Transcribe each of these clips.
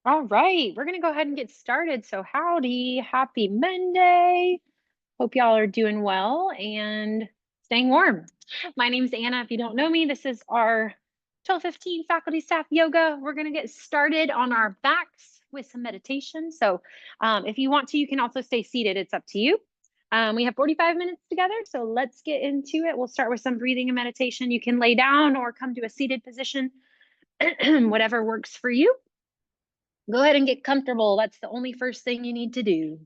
All right, we're going to go ahead and get started. So, howdy, happy Monday. Hope y'all are doing well and staying warm. My name's Anna. If you don't know me, this is our 12:15 faculty staff yoga. We're going to get started on our backs with some meditation. So, if you want to, you can also stay seated. It's up to you. We have 45 minutes together, so let's get into it. We'll start with some breathing and meditation. You can lay down or come to a seated position, whatever works for you. Go ahead and get comfortable. That's the only first thing you need to do.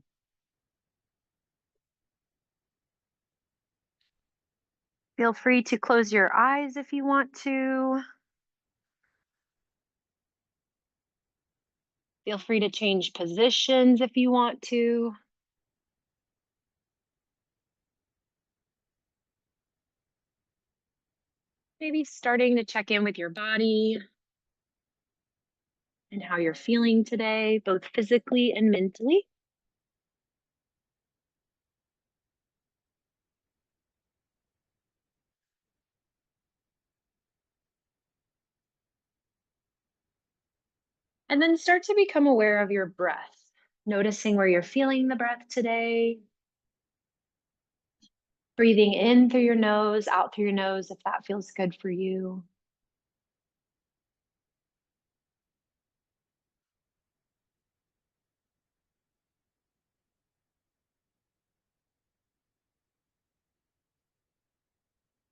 Feel free to close your eyes if you want to. Feel free to change positions if you want to. Maybe starting to check in with your body and how you're feeling today, both physically and mentally. And then start to become aware of your breath, noticing where you're feeling the breath today. Breathing in through your nose, out through your nose if that feels good for you.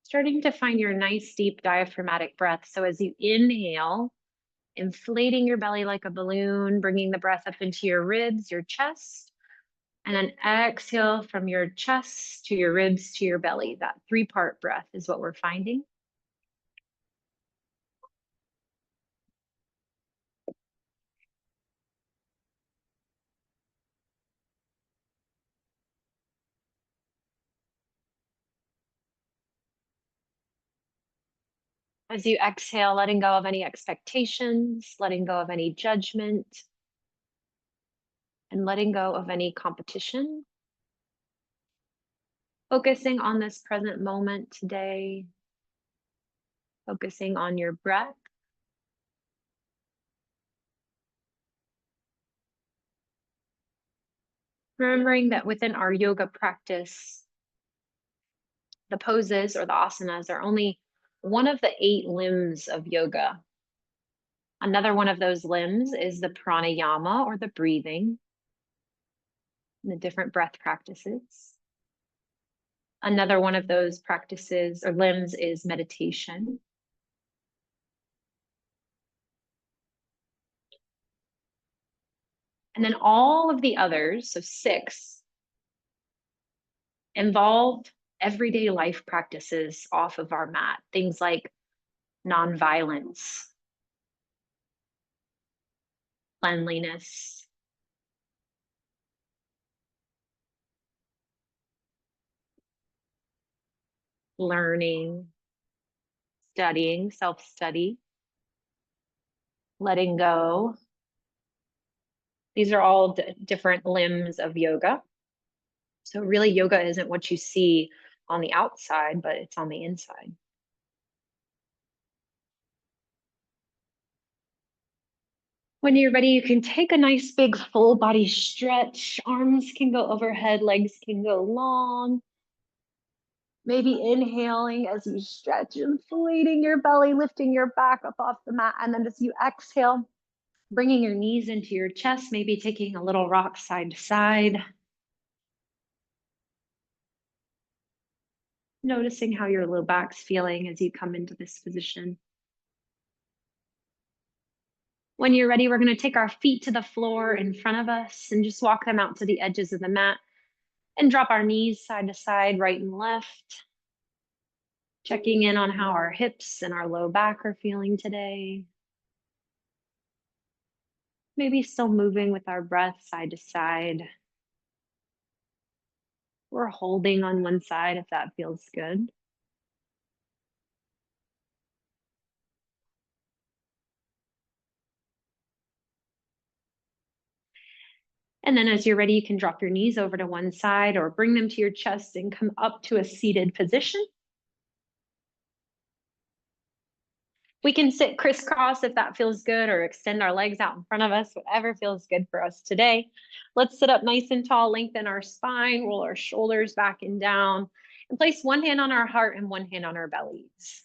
Starting to find your nice deep diaphragmatic breath. So as you inhale, inflating your belly like a balloon, bringing the breath up into your ribs, your chest, and then exhale from your chest to your ribs to your belly. That three-part breath is what we're finding. As you exhale, letting go of any expectations, letting go of any judgment, and letting go of any competition. Focusing on this present moment today, focusing on your breath. Remembering that within our yoga practice, the poses or the asanas are only one of the 8 limbs of yoga. Another one of those limbs is the pranayama or the breathing, and the different breath practices. Another one of those practices or limbs is meditation. And then all of the others, so 6, involve everyday life practices off of our mat. Things like nonviolence, cleanliness, learning, studying, self-study, letting go. These are all different limbs of yoga. So really yoga isn't what you see on the outside, but it's on the inside. When you're ready, you can take a nice big full body stretch. Arms can go overhead, legs can go long. Maybe inhaling as you stretch, inflating your belly, lifting your back up off the mat. And then as you exhale, bringing your knees into your chest, maybe taking a little rock side to side. Noticing how your low back's feeling as you come into this position. When you're ready, we're going to take our feet to the floor in front of us and just walk them out to the edges of the mat and drop our knees side to side, right and left. Checking in on how our hips and our low back are feeling today. Maybe still moving with our breath side to side. We're holding on one side if that feels good. And then as you're ready, you can drop your knees over to one side or bring them to your chest and come up to a seated position. We can sit crisscross if that feels good, or extend our legs out in front of us, whatever feels good for us today. Let's sit up nice and tall, lengthen our spine, roll our shoulders back and down, and place one hand on our heart and one hand on our bellies.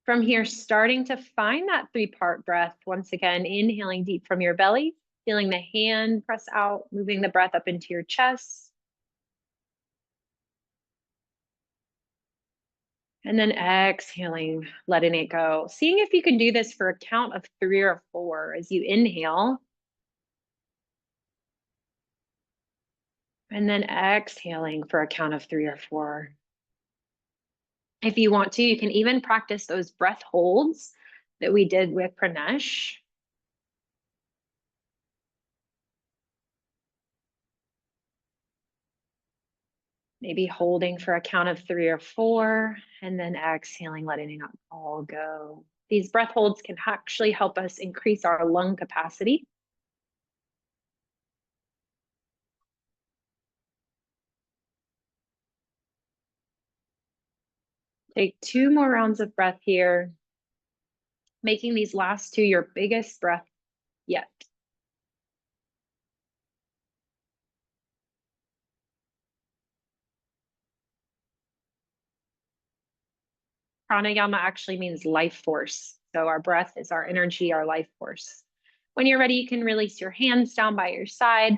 From here, starting to find that 3-part breath. Once again, inhaling deep from your belly, feeling the hand press out, moving the breath up into your chest. And then exhaling, letting it go. Seeing if you can do this for a count of 3 or 4 as you inhale. And then exhaling for a count of 3 or 4. If you want to, you can even practice those breath holds that we did with Pranesh. Maybe holding for a count of 3 or 4, and then exhaling, letting it all go. These breath holds can actually help us increase our lung capacity. Take 2 more rounds of breath here, making these last 2 your biggest breath yet. Pranayama actually means life force. So our breath is our energy, our life force. When you're ready, you can release your hands down by your side.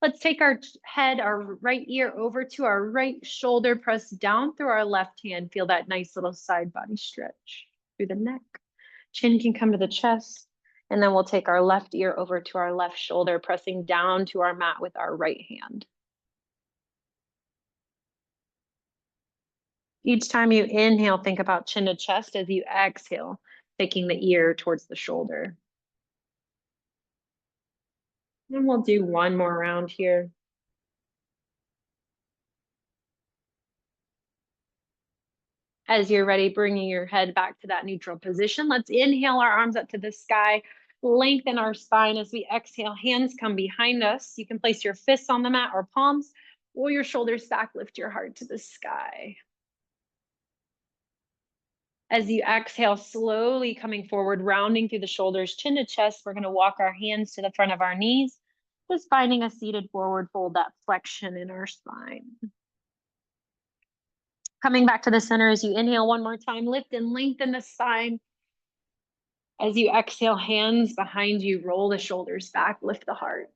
Let's take our head, our right ear over to our right shoulder, press down through our left hand. Feel that nice little side body stretch through the neck. Chin can come to the chest. And then we'll take our left ear over to our left shoulder, pressing down to our mat with our right hand. Each time you inhale, think about chin to chest. As you exhale, taking the ear towards the shoulder. And we'll do one more round here. As you're ready, bringing your head back to that neutral position. Let's inhale our arms up to the sky, lengthen our spine. As we exhale, hands come behind us. You can place your fists on the mat or palms, or your shoulders back, lift your heart to the sky. As you exhale, slowly coming forward, rounding through the shoulders, chin to chest, we're gonna walk our hands to the front of our knees, just finding a seated forward fold, that flexion in our spine. Coming back to the center as you inhale one more time, lift and lengthen the spine. As you exhale, hands behind you, roll the shoulders back, lift the heart.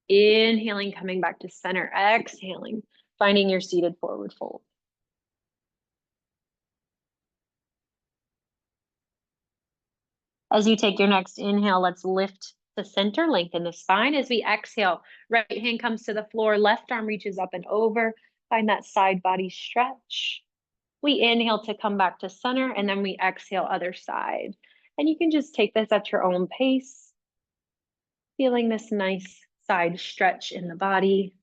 Inhaling, coming back to center, exhaling, finding your seated forward fold. As you take your next inhale, let's lift the center, lengthen the spine. As we exhale, right hand comes to the floor, left arm reaches up and over. Find that side body stretch. We inhale to come back to center, and then we exhale other side. And you can just take this at your own pace, feeling this nice side stretch in the body,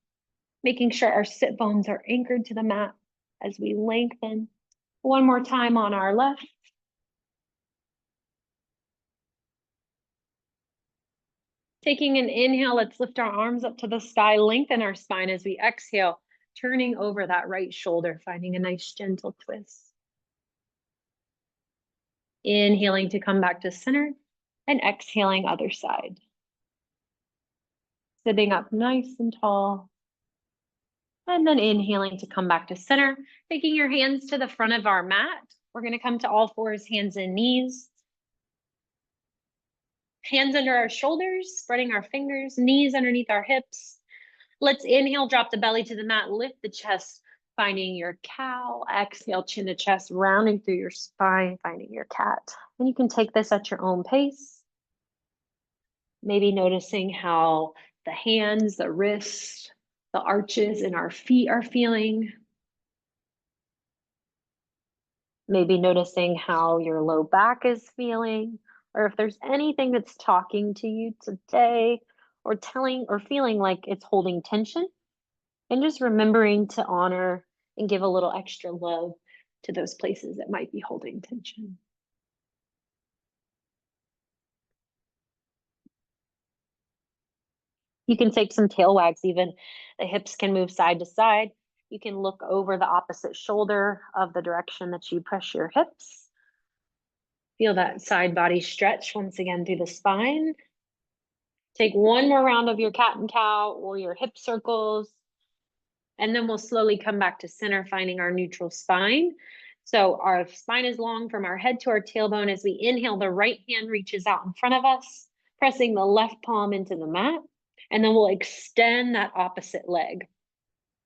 making sure our sit bones are anchored to the mat as we lengthen. One more time on our left. Taking an inhale, let's lift our arms up to the sky, lengthen our spine as we exhale, turning over that right shoulder, finding a nice gentle twist. Inhaling to come back to center and exhaling other side. Sitting up nice and tall. And then inhaling to come back to center, taking your hands to the front of our mat. We're gonna come to all fours, hands and knees. Hands under our shoulders, spreading our fingers, knees underneath our hips. Let's inhale, drop the belly to the mat, lift the chest, finding your cow. Exhale, chin to chest, rounding through your spine, finding your cat. And you can take this at your own pace. Maybe noticing how the hands, the wrists, the arches in our feet are feeling. Maybe noticing how your low back is feeling, or if there's anything that's talking to you today, or telling or feeling like it's holding tension, and just remembering to honor and give a little extra love to those places that might be holding tension. You can take some tail wags even. The hips can move side to side. You can look over the opposite shoulder of the direction that you push your hips. Feel that side body stretch once again through the spine. Take one more round of your cat and cow or your hip circles. And then we'll slowly come back to center, finding our neutral spine. So our spine is long from our head to our tailbone. As we inhale, the right hand reaches out in front of us, pressing the left palm into the mat. And then we'll extend that opposite leg.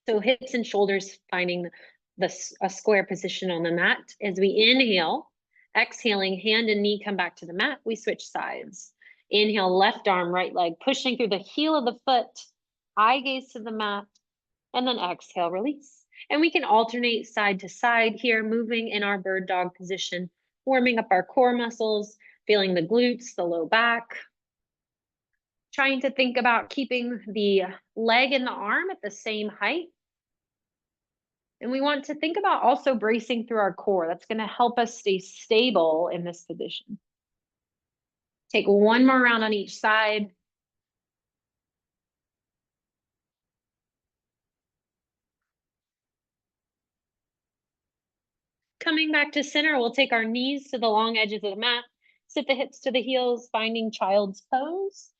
So hips and shoulders finding a square position on the mat. As we inhale, exhaling, hand and knee come back to the mat. We switch sides. Inhale, left arm, right leg, pushing through the heel of the foot, eye gaze to the mat, and then exhale, release. And we can alternate side to side here, moving in our bird dog position, warming up our core muscles, feeling the glutes, the low back. Trying to think about keeping the leg and the arm at the same height. And we want to think about also bracing through our core. That's going to help us stay stable in this position. Take one more round on each side. Coming back to center, we'll take our knees to the long edges of the mat, sit the hips to the heels, finding child's pose.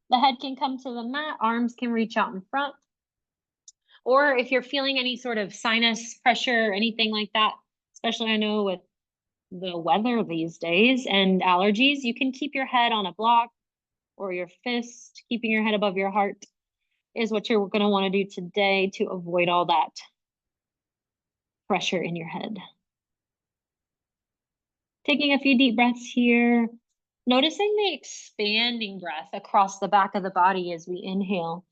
The head can come to the mat, arms can reach out in front. Or if you're feeling any sort of sinus pressure or anything like that, especially I know with the weather these days and allergies, you can keep your head on a block or your fist. Keeping your head above your heart is what you're going to want to do today to avoid all that pressure in your head. Taking a few deep breaths here, noticing the expanding breath across the back of the body as we inhale.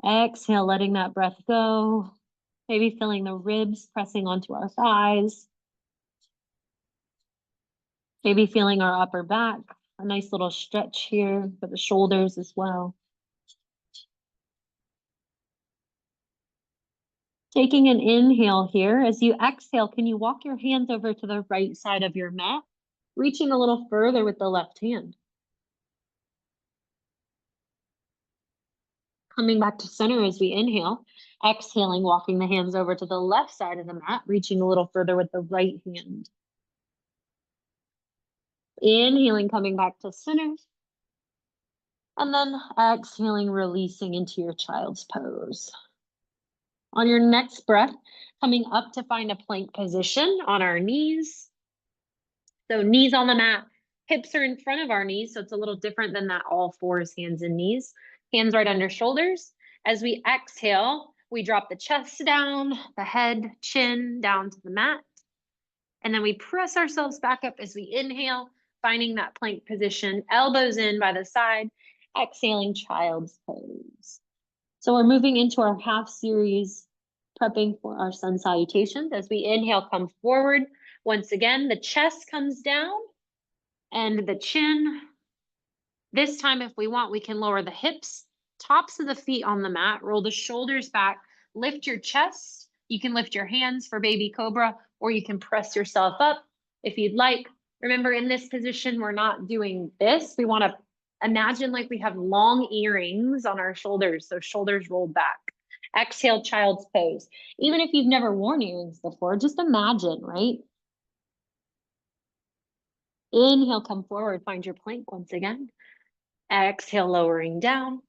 Exhale, letting that breath go. Maybe feeling the ribs pressing onto our thighs. Maybe feeling our upper back, a nice little stretch here for the shoulders as well. Taking an inhale here. As you exhale, can you walk your hands over to the right side of your mat, reaching a little further with the left hand. Coming back to center as we inhale, exhaling, walking the hands over to the left side of the mat, reaching a little further with the right hand. Inhaling, coming back to center. And then exhaling, releasing into your child's pose. On your next breath, coming up to find a plank position on our knees. So knees on the mat, hips are in front of our knees. So it's a little different than that all fours, hands and knees. Hands right under shoulders. As we exhale, we drop the chest down, the head, chin down to the mat. And then we press ourselves back up as we inhale, finding that plank position, elbows in by the side, exhaling, child's pose. So we're moving into our half series, prepping for our sun salutations. As we inhale, come forward. Once again, the chest comes down and the chin. This time, if we want, we can lower the hips, tops of the feet on the mat, roll the shoulders back, lift your chest. You can lift your hands for baby cobra, or you can press yourself up if you'd like. Remember, in this position, we're not doing this. We want to imagine like we have long earrings on our shoulders, so shoulders rolled back. Exhale, child's pose. Even if you've never worn earrings before, just imagine, right? Inhale, come forward, find your plank once again. Exhale, lowering down.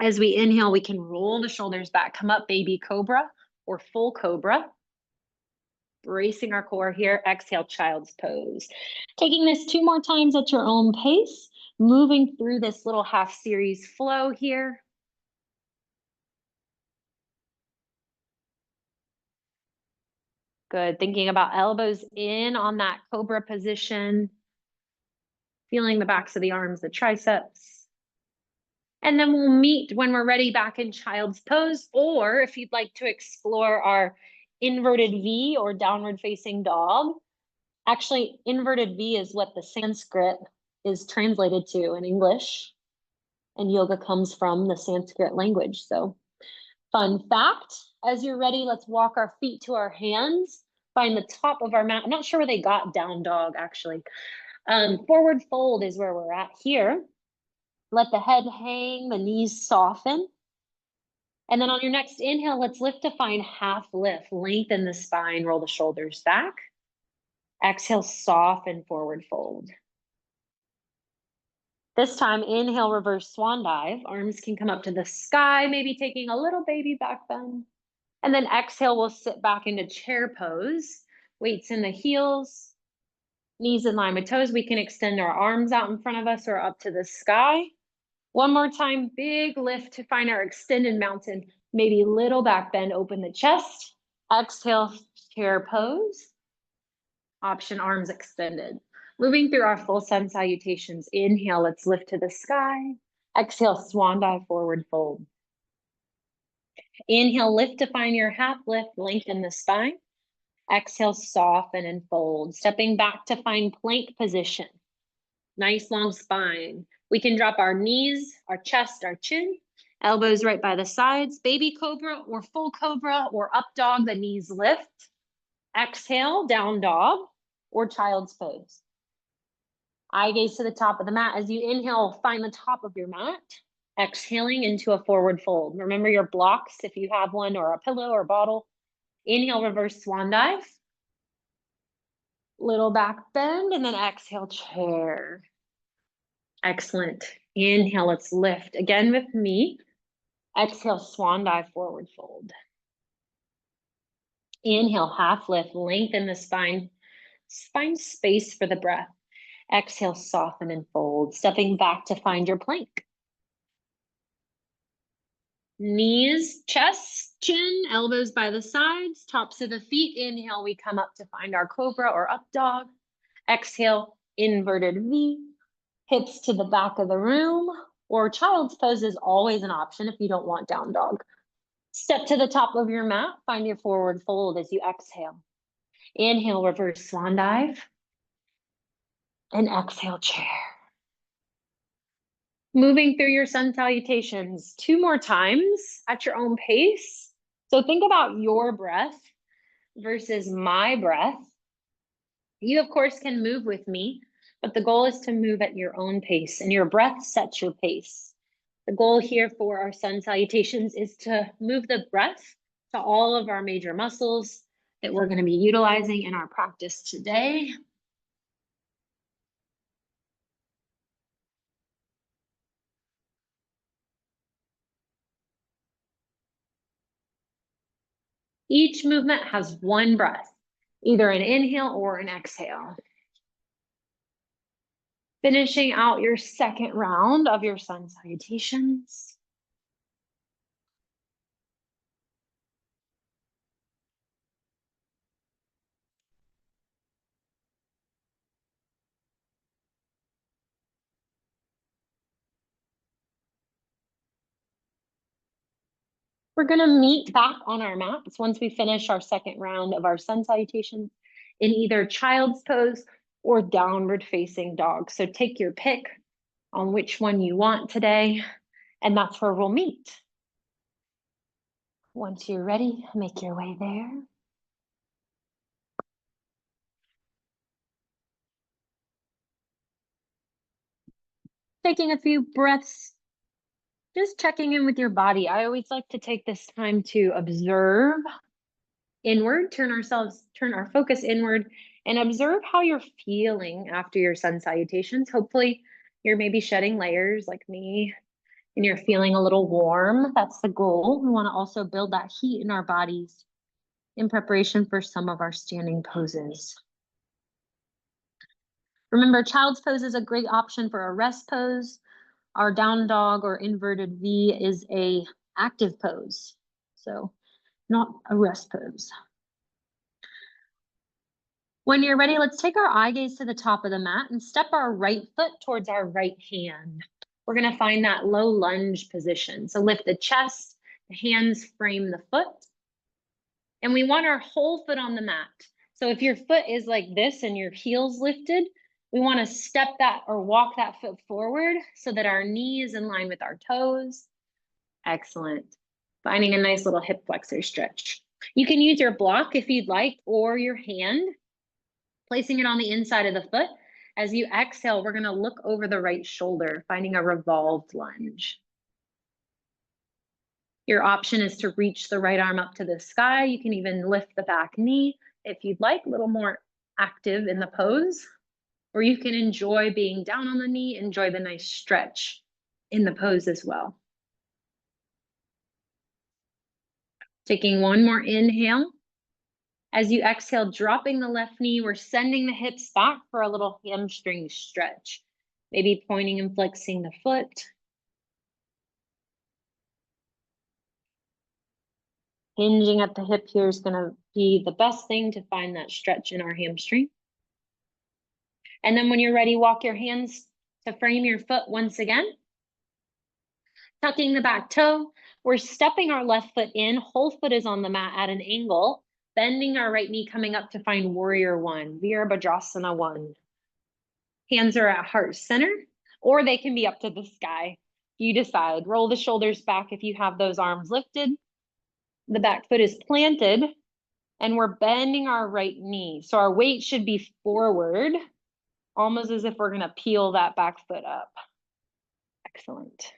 As we inhale, we can roll the shoulders back, come up, baby cobra or full cobra. Bracing our core here. Exhale, child's pose. Taking this 2 more times at your own pace, moving through this little half series flow here. Good. Thinking about elbows in on that cobra position. Feeling the backs of the arms, the triceps. And then we'll meet when we're ready back in child's pose, or if you'd like to explore our inverted V or downward facing dog. Actually, inverted V is what the Sanskrit is translated to in English, and yoga comes from the Sanskrit language. So fun fact, as you're ready, let's walk our feet to our hands, find the top of our mat. I'm not sure where they got down dog, actually. Forward fold is where we're at here. Let the head hang, the knees soften. And then on your next inhale, let's lift to find half lift. Lengthen the spine, roll the shoulders back. Exhale, soften, forward fold. This time, inhale, reverse swan dive. Arms can come up to the sky, maybe taking a little baby back bend. And then exhale, we'll sit back into chair pose. Weights in the heels, knees in line with toes. We can extend our arms out in front of us or up to the sky. One more time, big lift to find our extended mountain. Maybe little back bend, open the chest. Exhale, chair pose. Option arms extended. Moving through our full sun salutations. Inhale, let's lift to the sky. Exhale, swan dive, forward fold. Inhale, lift to find your half lift, lengthen the spine. Exhale, soften and fold. Stepping back to find plank position. Nice long spine. We can drop our knees, our chest, our chin, elbows right by the sides, baby cobra or full cobra or up dog, the knees lift. Exhale, down dog or child's pose. Eye gaze to the top of the mat. As you inhale, find the top of your mat. Exhaling into a forward fold. Remember your blocks if you have one, or a pillow or bottle. Inhale, reverse swan dive. Little back bend, and then exhale, chair. Excellent. Inhale, let's lift. Again with me. Exhale, swan dive, forward fold. Inhale, half lift, lengthen the spine. Spine space for the breath. Exhale, soften and fold. Stepping back to find your plank. Knees, chest, chin, elbows by the sides, tops of the feet. Inhale, we come up to find our cobra or up dog. Exhale, inverted V. Hips to the back of the room, or child's pose is always an option if you don't want down dog. Step to the top of your mat, find your forward fold as you exhale. Inhale, reverse swan dive. And exhale, chair. Moving through your sun salutations 2 more times at your own pace. So think about your breath versus my breath. You, of course, can move with me, but the goal is to move at your own pace, and your breath sets your pace. The goal here for our sun salutations is to move the breath to all of our major muscles that we're going to be utilizing in our practice today. Each movement has one breath, either an inhale or an exhale. Finishing out your second round of your sun salutations. We're going to meet back on our mats once we finish our second round of our sun salutations in either child's pose or downward facing dog. So take your pick on which one you want today, and that's where we'll meet. Once you're ready, make your way there. Taking a few breaths, just checking in with your body. I always like to take this time to observe inward, turn our focus inward, and observe how you're feeling after your sun salutations. Hopefully you're maybe shedding layers like me and you're feeling a little warm. That's the goal. We want to also build that heat in our bodies in preparation for some of our standing poses. Remember, child's pose is a great option for a rest pose. Our down dog or inverted V is a active pose, so not a rest pose. When you're ready, let's take our eye gaze to the top of the mat and step our right foot towards our right hand. We're going to find that low lunge position. So lift the chest, the hands frame the foot. And we want our whole foot on the mat. So if your foot is like this and your heel's lifted, we want to step that or walk that foot forward so that our knee is in line with our toes. Excellent. Finding a nice little hip flexor stretch. You can use your block if you'd like, or your hand, placing it on the inside of the foot. As you exhale, we're going to look over the right shoulder, finding a revolved lunge. Your option is to reach the right arm up to the sky. You can even lift the back knee if you'd like, a little more active in the pose, or you can enjoy being down on the knee, enjoy the nice stretch in the pose as well. Taking one more inhale. As you exhale, dropping the left knee, we're sending the hips back for a little hamstring stretch. Maybe pointing and flexing the foot. Hinging at the hip here is going to be the best thing to find that stretch in our hamstring. And then when you're ready, walk your hands to frame your foot once again. Tucking the back toe. We're stepping our left foot in. Whole foot is on the mat at an angle. Bending our right knee, coming up to find warrior one, Virabhadrasana one. Hands are at heart center, or they can be up to the sky. You decide. Roll the shoulders back if you have those arms lifted. The back foot is planted, and we're bending our right knee. So our weight should be forward, almost as if we're going to peel that back foot up. Excellent.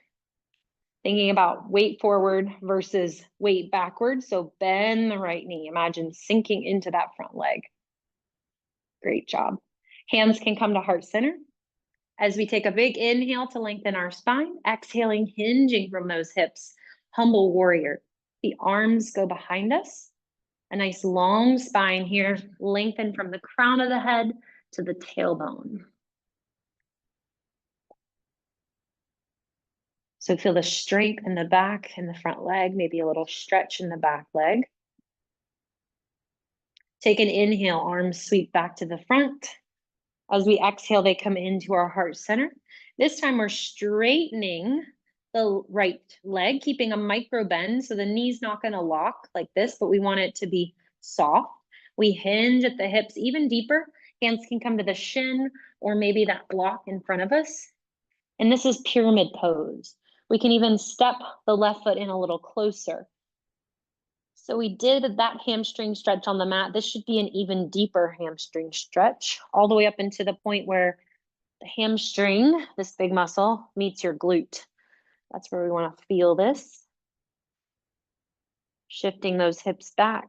Thinking about weight forward versus weight backward. So bend the right knee. Imagine sinking into that front leg. Great job. Hands can come to heart center. As we take a big inhale to lengthen our spine, exhaling, hinging from those hips. Humble warrior. The arms go behind us. A nice long spine here, lengthen from the crown of the head to the tailbone. So feel the strength in the back and the front leg, maybe a little stretch in the back leg. Take an inhale, arms sweep back to the front. As we exhale, they come into our heart center. This time we're straightening the right leg, keeping a micro bend. So the knee's not going to lock like this, but we want it to be soft. We hinge at the hips even deeper. Hands can come to the shin or maybe that block in front of us. And this is pyramid pose. We can even step the left foot in a little closer. So we did that hamstring stretch on the mat. This should be an even deeper hamstring stretch, all the way up into the point where the hamstring, this big muscle, meets your glute. That's where we want to feel this. Shifting those hips back.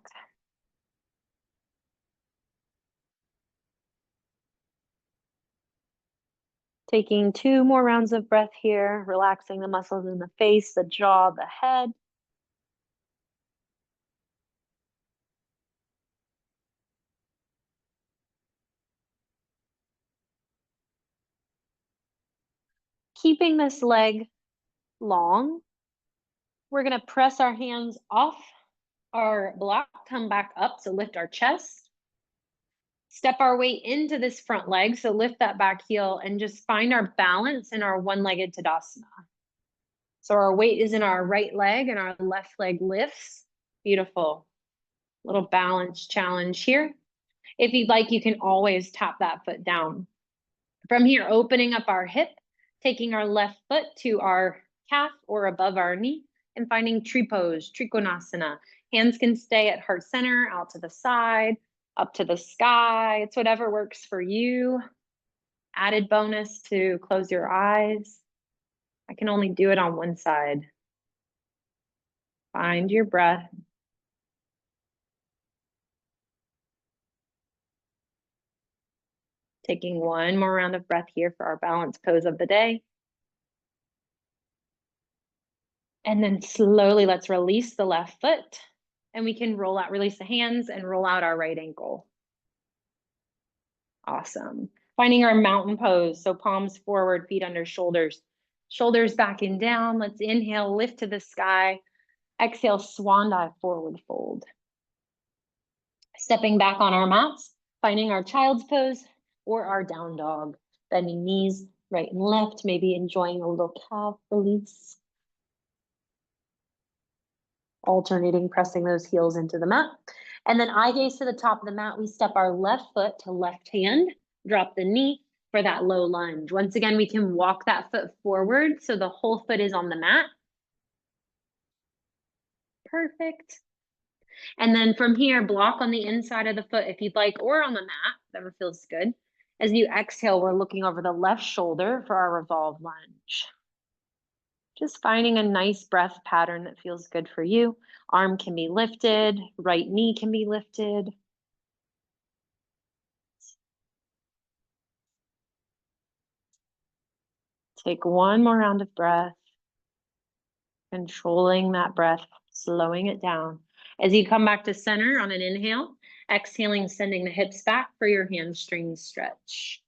Taking 2 more rounds of breath here, relaxing the muscles in the face, the jaw, the head. Keeping this leg long, we're going to press our hands off our block, come back up, so lift our chest. Step our weight into this front leg, so lift that back heel and just find our balance in our one-legged Tadasana. So our weight is in our right leg and our left leg lifts. Beautiful. Little balance challenge here. If you'd like, you can always tap that foot down. From here, opening up our hip, taking our left foot to our calf or above our knee, and finding tree pose, Trikonasana. Hands can stay at heart center, out to the side, up to the sky. It's whatever works for you. Added bonus to close your eyes. I can only do it on one side. Find your breath. Taking one more round of breath here for our balance pose of the day. And then slowly let's release the left foot. And we can roll out, release the hands and roll out our right ankle. Awesome. Finding our mountain pose. So palms forward, feet under shoulders. Shoulders back and down. Let's inhale, lift to the sky. Exhale, swan dive, forward fold. Stepping back on our mats, finding our child's pose or our down dog. Bending knees right and left, maybe enjoying a little calf release. Alternating, pressing those heels into the mat. And then eye gaze to the top of the mat. We step our left foot to left hand, drop the knee for that low lunge. Once again, we can walk that foot forward so the whole foot is on the mat. Perfect. And then from here, block on the inside of the foot if you'd like, or on the mat, whatever feels good. As you exhale, we're looking over the left shoulder for our revolve lunge. Just finding a nice breath pattern that feels good for you. Arm can be lifted, right knee can be lifted. Take one more round of breath, controlling that breath, slowing it down. As you come back to center on an inhale, exhaling, sending the hips back for your hamstring stretch.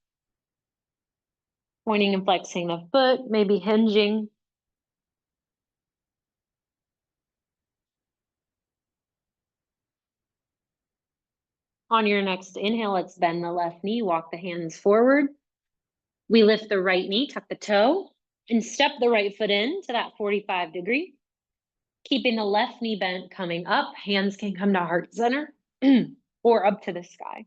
Pointing and flexing the foot, maybe hinging. On your next inhale, let's bend the left knee, walk the hands forward. We lift the right knee, tuck the toe, and step the right foot in to that 45-degree. Keeping the left knee bent, coming up, hands can come to heart center or up to the sky.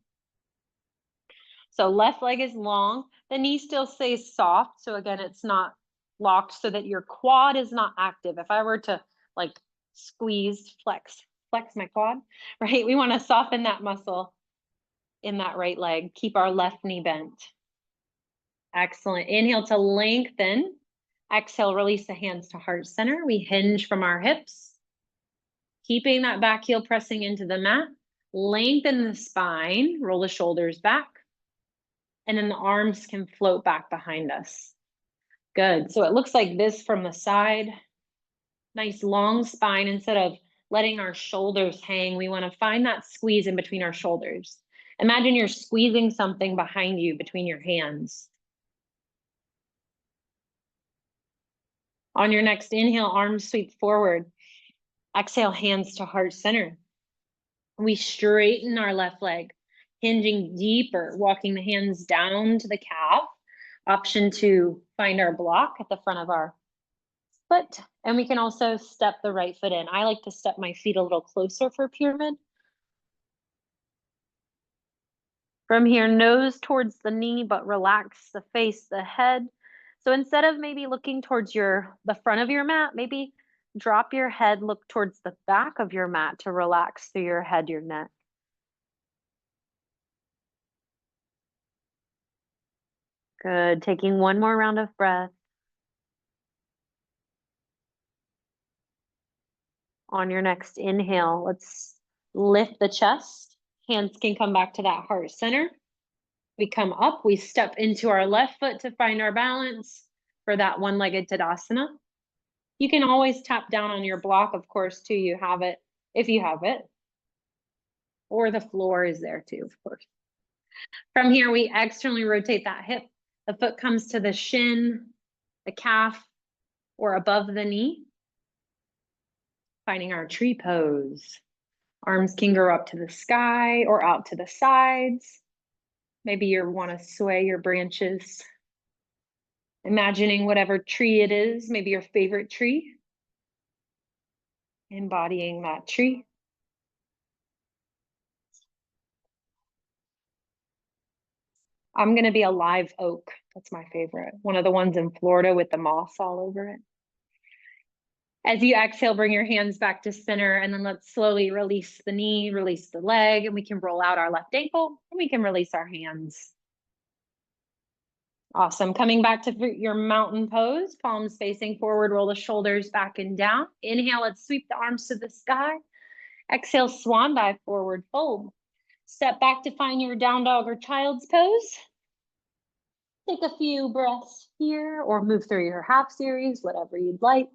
So left leg is long, the knee still stays soft. So again, it's not locked so that your quad is not active. If I were to like squeeze, flex my quad, right? We want to soften that muscle in that right leg. Keep our left knee bent. Excellent. Inhale to lengthen. Exhale, release the hands to heart center. We hinge from our hips. Keeping that back heel pressing into the mat. Lengthen the spine, roll the shoulders back. And then the arms can float back behind us. Good. So it looks like this from the side. Nice long spine. Instead of letting our shoulders hang, we want to find that squeeze in between our shoulders. Imagine you're squeezing something behind you between your hands. On your next inhale, arms sweep forward. Exhale, hands to heart center. We straighten our left leg, hinging deeper, walking the hands down to the calf. Option to find our block at the front of our foot. And we can also step the right foot in. I like to step my feet a little closer for pyramid. From here, nose towards the knee, but relax the face, the head. So instead of maybe looking towards the front of your mat, maybe drop your head, look towards the back of your mat to relax through your head, your neck. Good. Taking one more round of breath. On your next inhale, let's lift the chest. Hands can come back to that heart center. We come up, we step into our left foot to find our balance for that one-legged Tadasana. You can always tap down on your block, of course, too. You have it, if you have it. Or the floor is there too, of course. From here, we externally rotate that hip. The foot comes to the shin, the calf, or above the knee. Finding our tree pose. Arms can go up to the sky or out to the sides. Maybe you want to sway your branches. Imagining whatever tree it is, maybe your favorite tree. Embodying that tree. I'm going to be a live oak. That's my favorite. One of the ones in Florida with the moss all over it. As you exhale, bring your hands back to center, and then let's slowly release the knee, release the leg, and we can roll out our left ankle, and we can release our hands. Awesome. Coming back to your mountain pose, palms facing forward, roll the shoulders back and down. Inhale, let's sweep the arms to the sky. Exhale, swan dive, forward fold. Step back to find your down dog or child's pose. Take a few breaths here or move through your half series, whatever you'd like.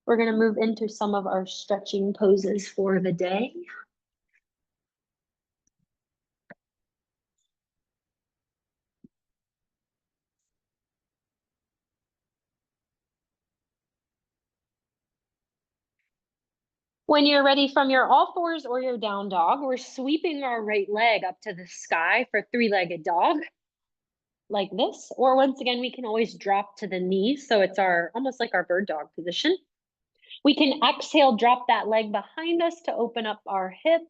We're going to move into some of our stretching poses for the day. When you're ready from your all fours or your down dog, we're sweeping our right leg up to the sky for three-legged dog, like this. Or once again, we can always drop to the knees. So it's almost like our bird dog position. We can exhale, drop that leg behind us to open up our hip,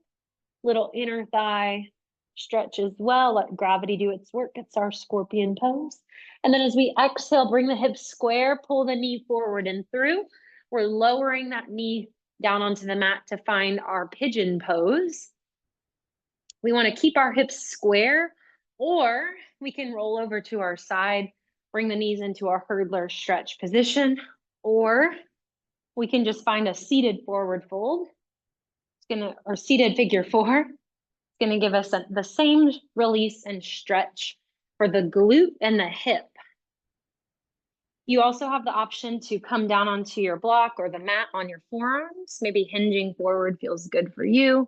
little inner thigh stretch as well. Let gravity do its work. It's our scorpion pose. And then as we exhale, bring the hips square, pull the knee forward and through. We're lowering that knee down onto the mat to find our pigeon pose. We want to keep our hips square, or we can roll over to our side, bring the knees into a hurdler stretch position. Or we can just find a seated forward fold. Or seated figure four. It's gonna give us the same release and stretch for the glute and the hip. You also have the option to come down onto your block or the mat on your forearms. Maybe hinging forward feels good for you.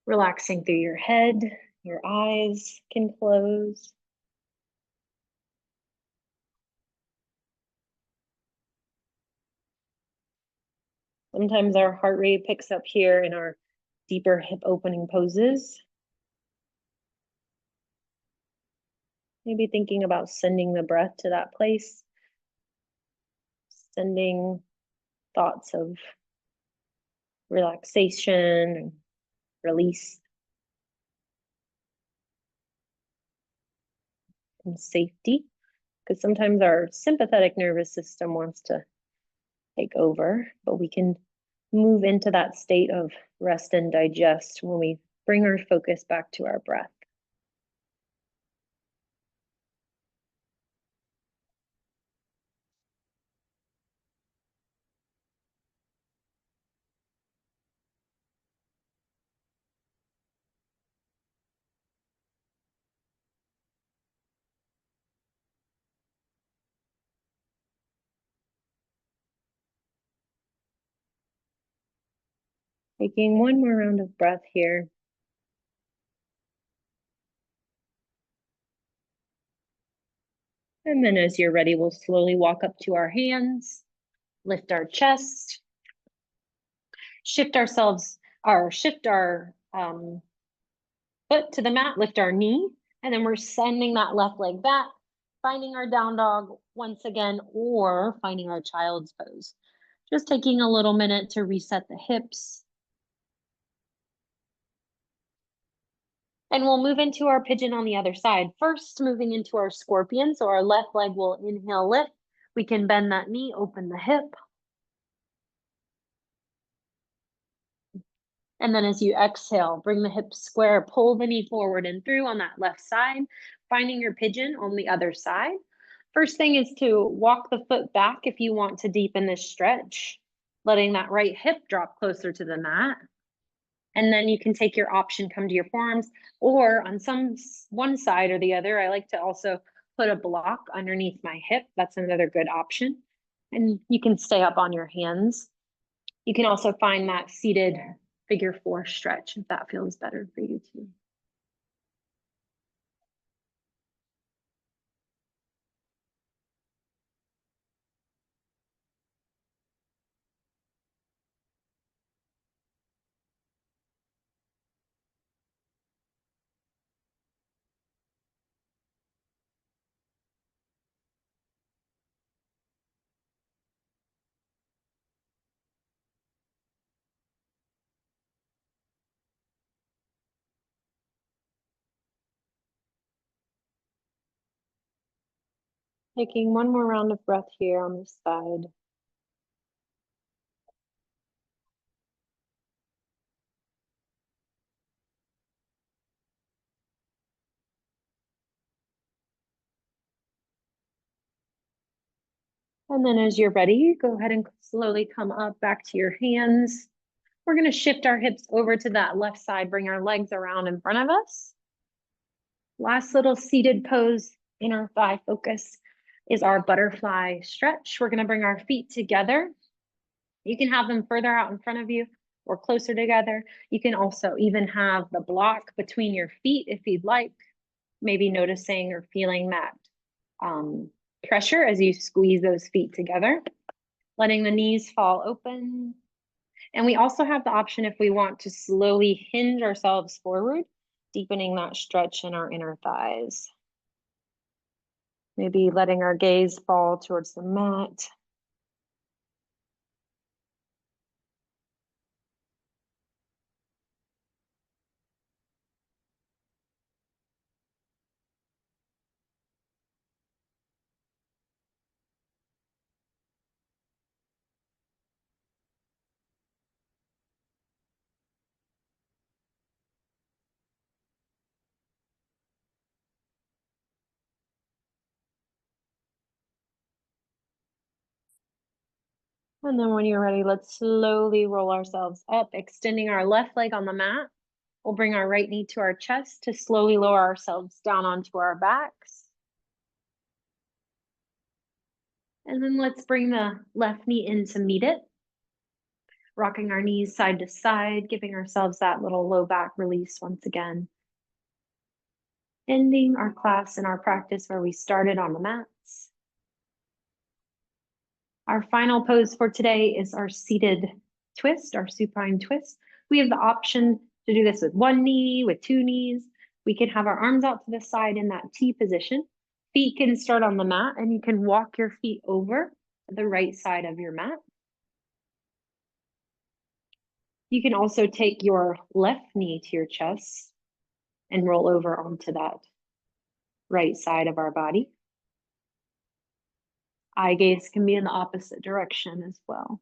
Relaxing through your head, your eyes can close. Sometimes our heart rate picks up here in our deeper hip opening poses. Maybe thinking about sending the breath to that place, sending thoughts of relaxation, release, and safety. Because sometimes our sympathetic nervous system wants to take over, but we can move into that state of rest and digest when we bring our focus back to our breath. Taking one more round of breath here. And then as you're ready, we'll slowly walk up to our hands, lift our chest, shift our foot to the mat, lift our knee, and then we're sending that left leg back, finding our down dog once again, or finding our child's pose. Just taking a little minute to reset the hips. And we'll move into our pigeon on the other side. First, moving into our scorpion. So our left leg will inhale, lift. We can bend that knee, open the hip. And then as you exhale, bring the hips square, pull the knee forward and through on that left side, finding your pigeon on the other side. First thing is to walk the foot back if you want to deepen this stretch, letting that right hip drop closer to the mat. And then you can take your option, come to your forearms, or on one side or the other. I like to also put a block underneath my hip. That's another good option. And you can stay up on your hands. You can also find that seated figure four stretch if that feels better for you too. Taking one more round of breath here on this side. And then as you're ready, go ahead and slowly come up back to your hands. We're going to shift our hips over to that left side, bring our legs around in front of us. Last little seated pose, inner thigh focus, is our butterfly stretch. We're going to bring our feet together. You can have them further out in front of you or closer together. You can also even have the block between your feet if you'd like, maybe noticing or feeling that pressure as you squeeze those feet together, letting the knees fall open. And we also have the option if we want to slowly hinge ourselves forward, deepening that stretch in our inner thighs. Maybe letting our gaze fall towards the mat. And then when you're ready, let's slowly roll ourselves up, extending our left leg on the mat. We'll bring our right knee to our chest to slowly lower ourselves down onto our backs. And then let's bring the left knee in to meet it, rocking our knees side to side, giving ourselves that little low back release once again. Ending our class and our practice where we started on the mats. Our final pose for today is our seated twist, our supine twist. We have the option to do this with one knee, with two knees. We can have our arms out to the side in that T position. Feet can start on the mat, and you can walk your feet over to the right side of your mat. You can also take your left knee to your chest and roll over onto that right side of our body. Eye gaze can be in the opposite direction as well.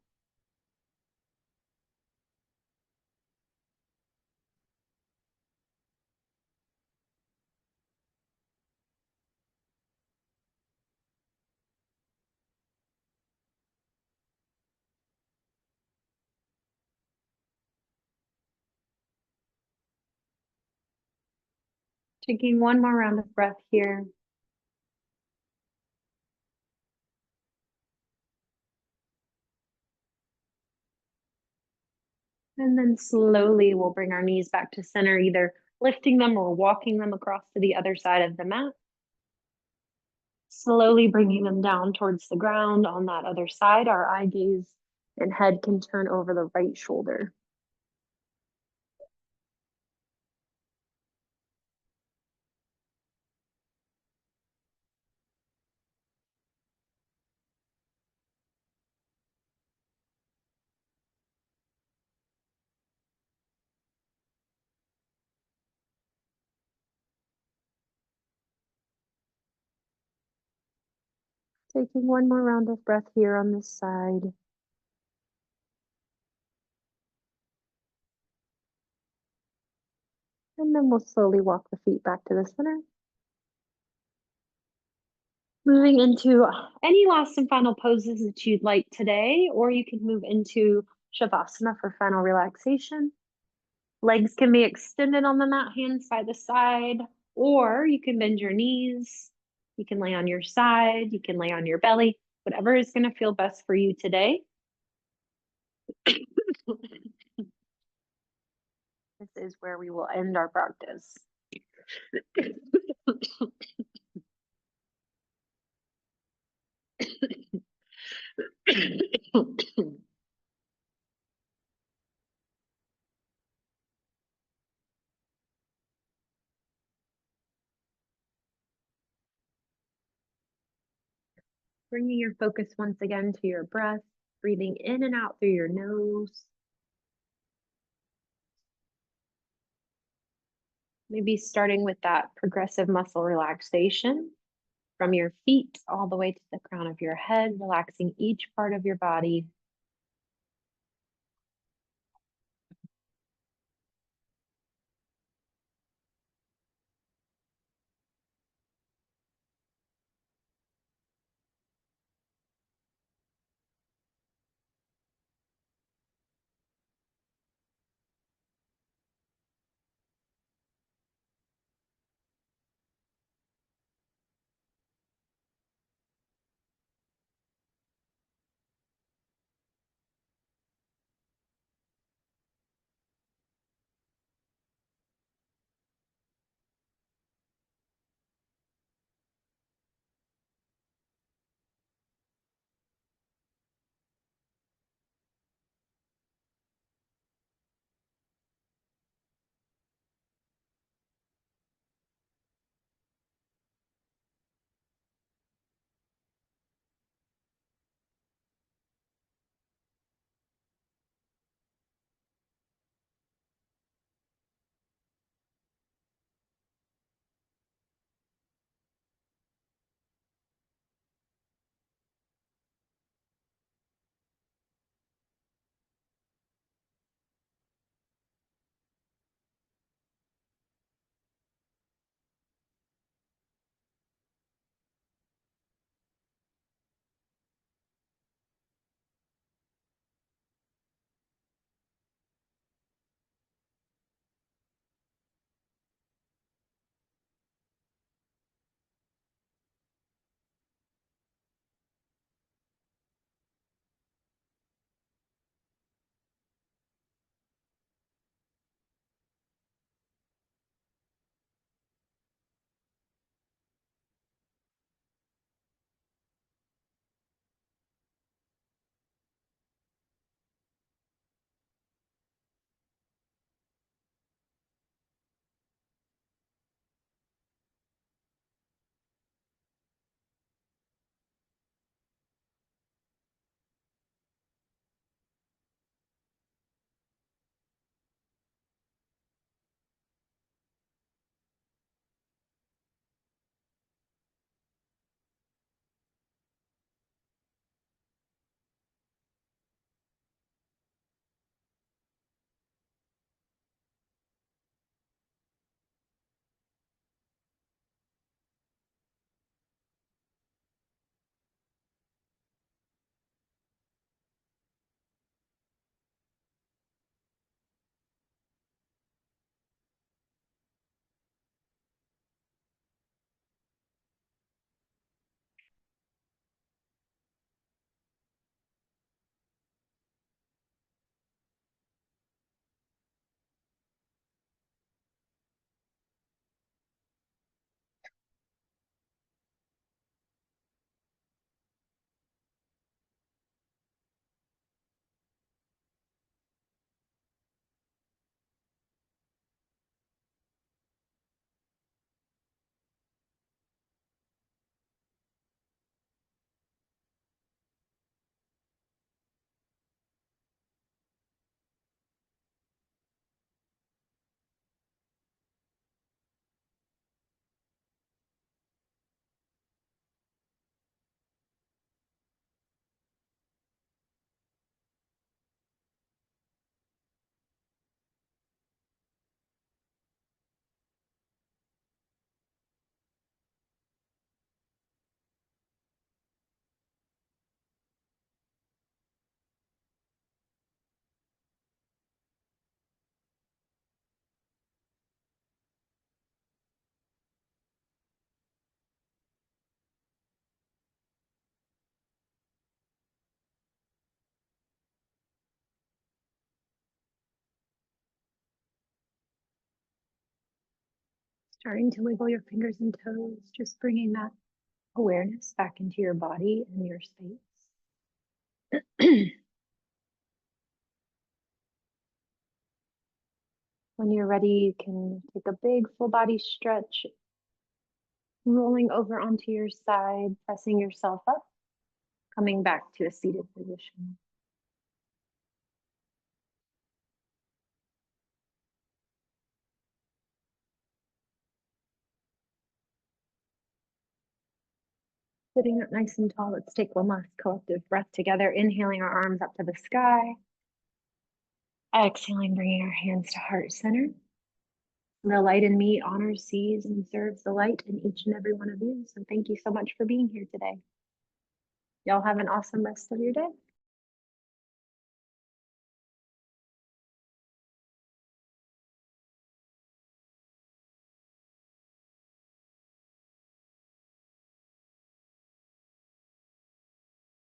Taking one more round of breath here. And then slowly we'll bring our knees back to center, either lifting them or walking them across to the other side of the mat. Slowly bringing them down towards the ground on that other side. Our eye gaze and head can turn over the right shoulder. Taking one more round of breath here on this side. And then we'll slowly walk the feet back to the center. Moving into any last and final poses that you'd like today, or you can move into Shavasana for final relaxation. Legs can be extended on the mat, hands by the side, or you can bend your knees. You can lay on your side, you can lay on your belly, whatever is going to feel best for you today. This is where we will end our practice. Bringing your focus once again to your breath, breathing in and out through your nose. Maybe starting with that progressive muscle relaxation from your feet all the way to the crown of your head, relaxing each part of your body. Starting to wiggle your fingers and toes, just bringing that awareness back into your body and your space. When you're ready, you can take a big full body stretch, rolling over onto your side, pressing yourself up, coming back to a seated position. Sitting up nice and tall, let's take one last collective breath together, inhaling our arms up to the sky. Exhaling, bringing our hands to heart center. The light in me honors, sees, and serves the light in each and every one of you. So thank you so much for being here today. Y'all have an awesome rest of your day.